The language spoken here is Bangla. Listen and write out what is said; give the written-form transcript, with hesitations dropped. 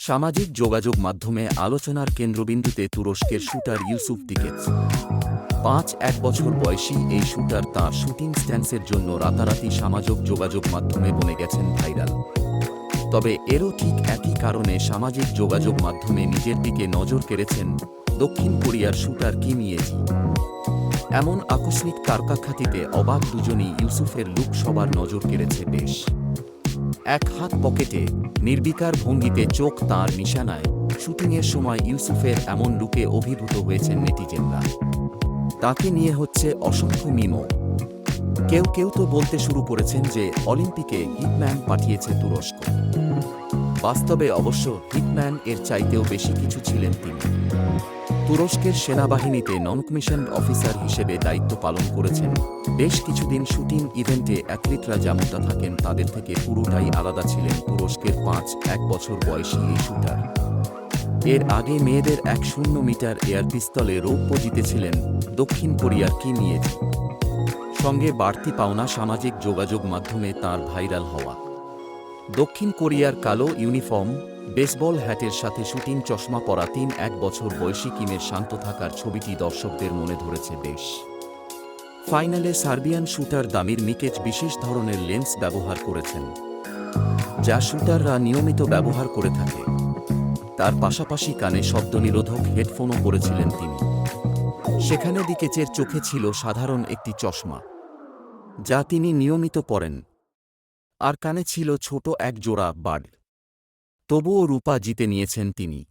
সামাজিক যোগাযোগ মাধ্যমে আলোচনার কেন্দ্রবিন্দুতে তুরস্কের শুটার ইউসুফ টিকেটস। ১ বছর বয়সী এই শুটার তাঁর শুটিং স্ট্যান্সের জন্য রাতারাতি সামাজিক যোগাযোগ মাধ্যমে বনে গেছেন ভাইরাল। তবে এরও ঠিক একই কারণে সামাজিক যোগাযোগ মাধ্যমে নিজের দিকে নজর কেড়েছেন দক্ষিণ কোরিয়ার শুটার কিম ইয়ে-জি। এমন আকস্মিক তারকাখ্যাতিতে অবাক দুজনই। ইউসুফের লুক সবার নজর কেড়েছে বেশ। এক হাত পকেটে, নির্বিকার ভঙ্গিতে, চোখ তাঁর নিশানায়। শুটিংয়ের সময় ইউসুফের এমন লুকে অভিভূত হয়েছেন নেটিজেনরা। তাকে নিয়ে হচ্ছে অসংখ্য মিমও। কেউ কেউ তো বলতে শুরু করেছেন যে অলিম্পিকে হিটম্যান পাঠিয়েছে তুরস্ক। বাস্তবে অবশ্য হিটম্যান এর চাইতেও বেশি কিছু ছিলেন তিনি। তুরস্কের সেনাবাহিনীতে নন কমিশনড অফিসার হিসেবে দায়িত্ব পালন করেছেন। বেশ কিছুদিন শুটিং ইভেন্টে অ্যাথলিটরা যেমনটা থাকেন তাদের থেকে পুরোটাই আলাদা ছিলেন তুরস্কের ১ বছর বয়সী এই শুটার। এর আগে মেয়েদের ১০০ মিটার এয়ার পিস্তলে রৌপ্য জিতেছিলেন দক্ষিণ কোরিয়ার কিম ইয়ে-জি। সঙ্গে বাড়তি পাওনা সামাজিক যোগাযোগ মাধ্যমে তাঁর ভাইরাল হওয়া। দক্ষিণ কোরিয়ার কালো ইউনিফর্ম, বেসবল হ্যাটের সাথে শুটিং চশমা পরা ১ বছর বয়সী কিমের শান্ত থাকার ছবিটি দর্শকদের মনে ধরেছে বেশ। ফাইনালে সার্বিয়ান শুটার দামির মিকেচ বিশেষ ধরনের লেন্স ব্যবহার করেছেন, যা শুটাররা নিয়মিত ব্যবহার করে থাকে। তার পাশাপাশি কানে শব্দনিরোধক হেডফোনও পরেছিলেন তিনি। সেখানে দিকেচের চোখে ছিল সাধারণ একটি চশমা, যা তিনি নিয়মিত পরেন, আর কানে ছিল ছোট এক জোড়া বাড। তবুও রূপা জিতে নিয়েছেন তিনি।